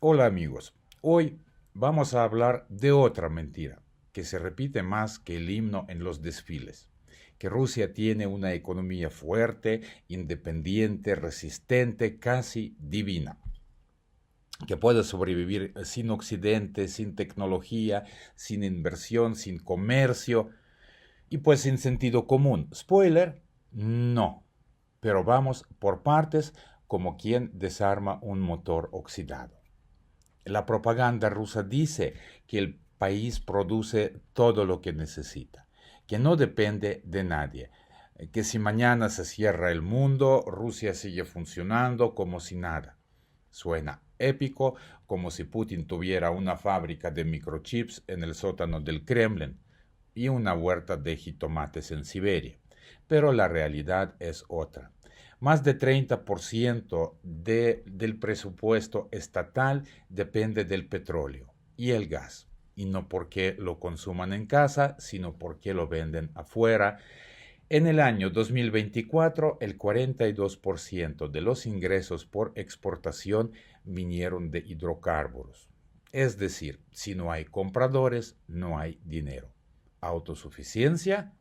Hola amigos, hoy vamos a hablar de otra mentira que se repite más que el himno en los desfiles, que Rusia tiene una economía fuerte, independiente, resistente, casi divina, que puede sobrevivir sin Occidente, sin tecnología, sin inversión, sin comercio y pues sin sentido común. Spoiler, no, pero vamos por partes como quien desarma un motor oxidado. La propaganda rusa dice que el país produce todo lo que necesita, que no depende de nadie, que si mañana se cierra el mundo, Rusia sigue funcionando como si nada. Suena épico, como si Putin tuviera una fábrica de microchips en el sótano del Kremlin y una huerta de jitomates en Siberia. Pero la realidad es otra. Más de 30% del presupuesto estatal depende del petróleo y el gas. Y no porque lo consuman en casa, sino porque lo venden afuera. En el año 2024, el 42% de los ingresos por exportación vinieron de hidrocarburos. Es decir, si no hay compradores, no hay dinero. ¿Autosuficiencia?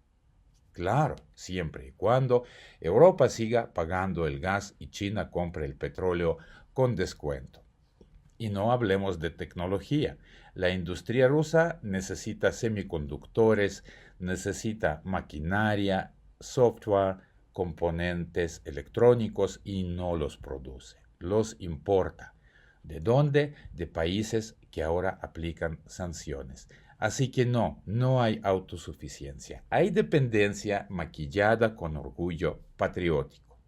Claro, siempre y cuando Europa siga pagando el gas y China compre el petróleo con descuento. Y no hablemos de tecnología. La industria rusa necesita semiconductores, necesita maquinaria, software, componentes electrónicos y no los produce, los importa. ¿De dónde? De países que ahora aplican sanciones. Así que no hay autosuficiencia. Hay dependencia maquillada con orgullo patriótico.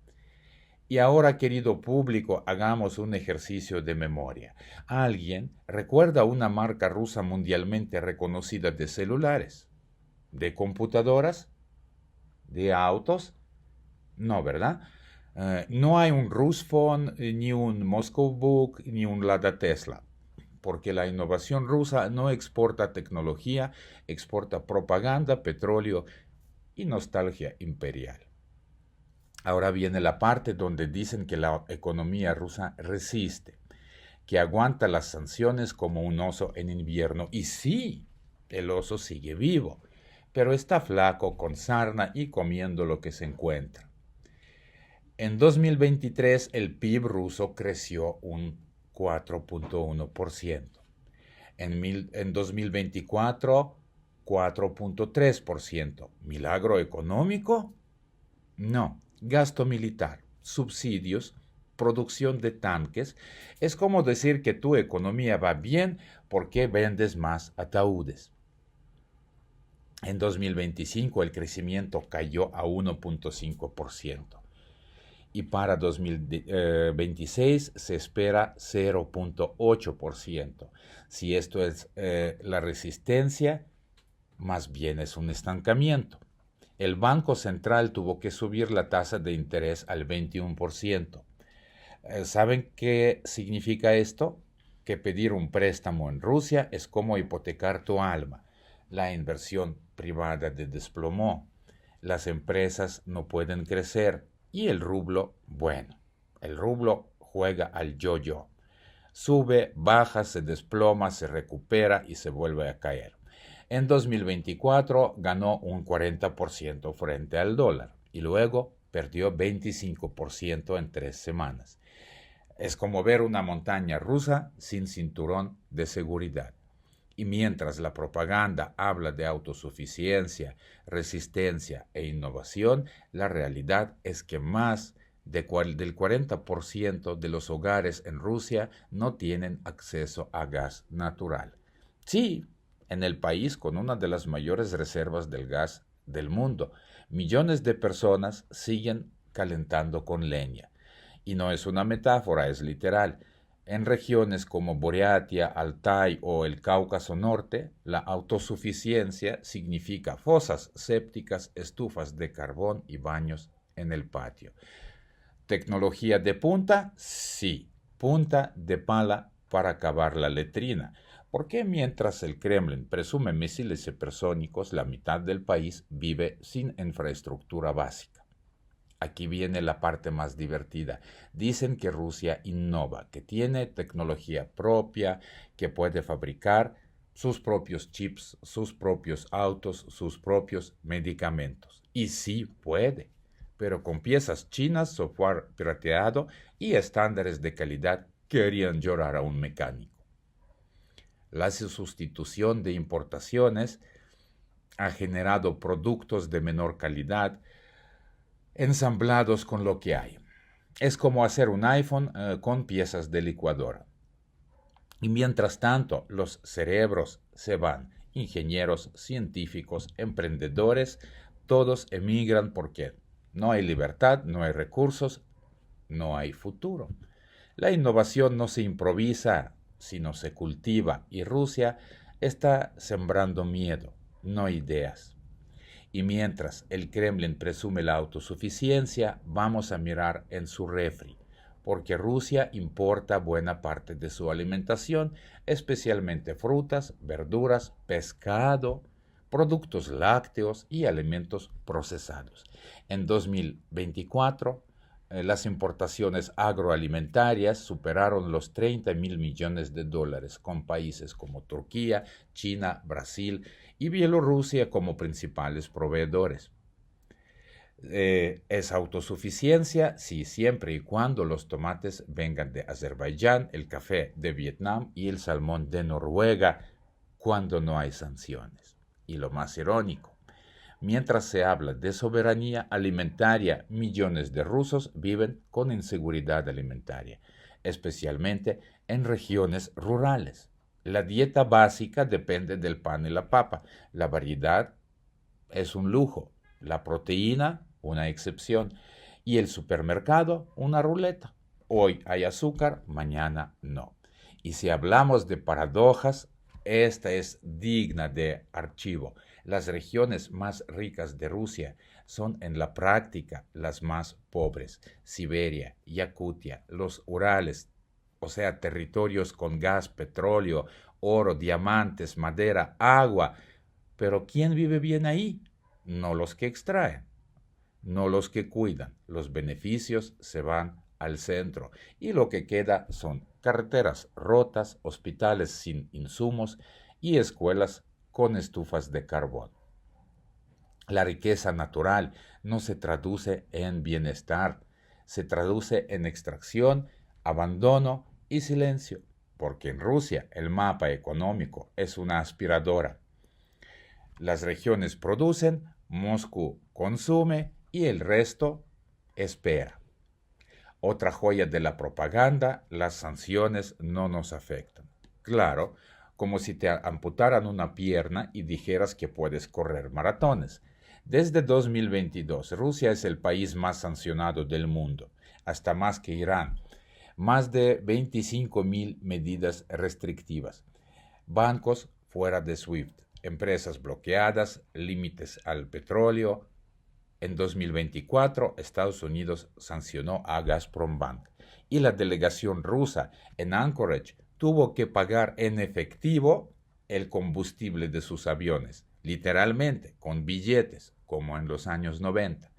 Y ahora, querido público, hagamos un ejercicio de memoria. ¿Alguien recuerda una marca rusa mundialmente reconocida de celulares? ¿De computadoras? ¿De autos? No, ¿verdad? No hay un Rusphone, ni un Moscow Book, ni un Lada Tesla, porque la innovación rusa no exporta tecnología, exporta propaganda, petróleo y nostalgia imperial. Ahora viene la parte donde dicen que la economía rusa resiste, que aguanta las sanciones como un oso en invierno. Y sí, el oso sigue vivo, pero está flaco, con sarna y comiendo lo que se encuentra. En 2023 el PIB ruso creció un 4.1%. En 2024, 4.3%. ¿Milagro económico? No. Gasto militar, subsidios, producción de tanques. Es como decir que tu economía va bien porque vendes más ataúdes. En 2025 el crecimiento cayó a 1.5% y para 2026 se espera 0.8%. Si esto es la resistencia, más bien es un estancamiento. El Banco Central tuvo que subir la tasa de interés al 21%. ¿Saben qué significa esto? Que pedir un préstamo en Rusia es como hipotecar tu alma. La inversión privada se desplomó. Las empresas no pueden crecer. Y el rublo, bueno, el rublo juega al yo-yo. Sube, baja, se desploma, se recupera y se vuelve a caer. En 2024 ganó un 40% frente al dólar y luego perdió 25% en 3 semanas. Es como ver una montaña rusa sin cinturón de seguridad. Y mientras la propaganda habla de autosuficiencia, resistencia e innovación, la realidad es que más del 40% de los hogares en Rusia no tienen acceso a gas natural. Sí, en el país con una de las mayores reservas del gas del mundo, millones de personas siguen calentando con leña. Y no es una metáfora, es literal. En regiones como Buriatia, Altai o el Cáucaso Norte, la autosuficiencia significa fosas sépticas, estufas de carbón y baños en el patio. ¿Tecnología de punta? Sí, punta de pala para acabar la letrina. Porque mientras el Kremlin presume misiles hipersónicos, la mitad del país vive sin infraestructura básica? Aquí viene la parte más divertida. Dicen que Rusia innova, que tiene tecnología propia, que puede fabricar sus propios chips, sus propios autos, sus propios medicamentos. Y sí puede, pero con piezas chinas, software pirateado y estándares de calidad que harían llorar a un mecánico. La sustitución de importaciones ha generado productos de menor calidad ensamblados con lo que hay. Es como hacer un iPhone con piezas de licuadora. Y mientras tanto, los cerebros se van. Ingenieros, científicos, emprendedores, todos emigran porque no hay libertad, no hay recursos, no hay futuro. La innovación no se improvisa, sino se cultiva, y Rusia está sembrando miedo, no ideas. Y mientras el Kremlin presume la autosuficiencia, vamos a mirar en su refri, porque Rusia importa buena parte de su alimentación, especialmente frutas, verduras, pescado, productos lácteos y alimentos procesados. En 2024, las importaciones agroalimentarias superaron los 30.000 millones de dólares, con países como Turquía, China, Brasil y Bielorrusia como principales proveedores. Es autosuficiencia, sí, siempre y cuando los tomates vengan de Azerbaiyán, el café de Vietnam y el salmón de Noruega, cuando no hay sanciones. Y lo más irónico, mientras se habla de soberanía alimentaria, millones de rusos viven con inseguridad alimentaria, especialmente en regiones rurales. La dieta básica depende del pan y la papa. La variedad es un lujo. La proteína, una excepción. Y el supermercado, una ruleta. Hoy hay azúcar, mañana no. Y si hablamos de paradojas, esta es digna de archivo. Las regiones más ricas de Rusia son en la práctica las más pobres. Siberia, Yakutia, los Urales, o sea, territorios con gas, petróleo, oro, diamantes, madera, agua. Pero ¿quién vive bien ahí? No los que extraen, no los que cuidan. Los beneficios se van al centro y lo que queda son carreteras rotas, hospitales sin insumos y escuelas con estufas de carbón. La riqueza natural no se traduce en bienestar, se traduce en extracción, abandono y silencio, porque en Rusia el mapa económico es una aspiradora. Las regiones producen, Moscú consume y el resto espera. Otra joya de la propaganda, las sanciones no nos afectan. Claro, como si te amputaran una pierna y dijeras que puedes correr maratones. Desde 2022, Rusia es el país más sancionado del mundo, hasta más que Irán. Más de 25.000 medidas restrictivas. Bancos fuera de SWIFT, empresas bloqueadas, límites al petróleo. En 2024, Estados Unidos sancionó a Gazprombank y la delegación rusa en Anchorage tuvo que pagar en efectivo el combustible de sus aviones, literalmente, con billetes, como en los años 90.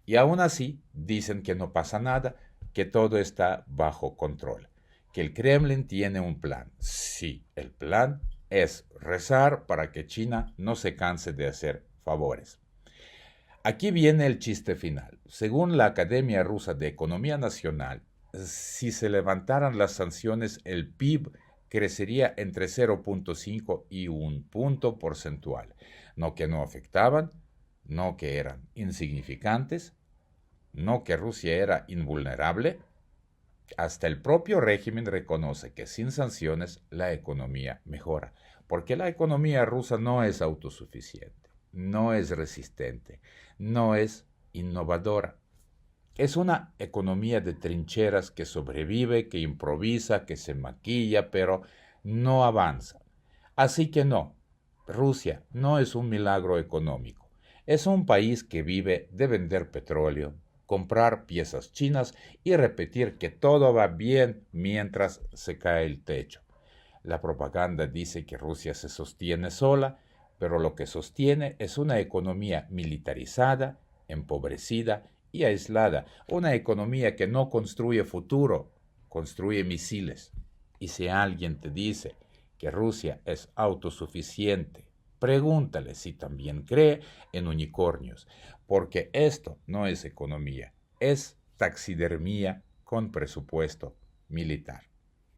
Y aún así, dicen que no pasa nada, que todo está bajo control, que el Kremlin tiene un plan. Sí, el plan es rezar para que China no se canse de hacer favores. Aquí viene el chiste final. Según la Academia Rusa de Economía Nacional, si se levantaran las sanciones, el PIB crecería entre 0.5 y 1 punto porcentual. No que no afectaban, no que eran insignificantes, no que Rusia era invulnerable. Hasta el propio régimen reconoce que sin sanciones la economía mejora, porque la economía rusa no es autosuficiente, no es resistente, no es innovadora. Es una economía de trincheras que sobrevive, que improvisa, que se maquilla, pero no avanza. Así que no, Rusia no es un milagro económico. Es un país que vive de vender petróleo, comprar piezas chinas y repetir que todo va bien mientras se cae el techo. La propaganda dice que Rusia se sostiene sola, pero lo que sostiene es una economía militarizada, empobrecida y aislada, una economía que no construye futuro, construye misiles. Y si alguien te dice que Rusia es autosuficiente, pregúntale si también cree en unicornios, porque esto no es economía, es taxidermía con presupuesto militar.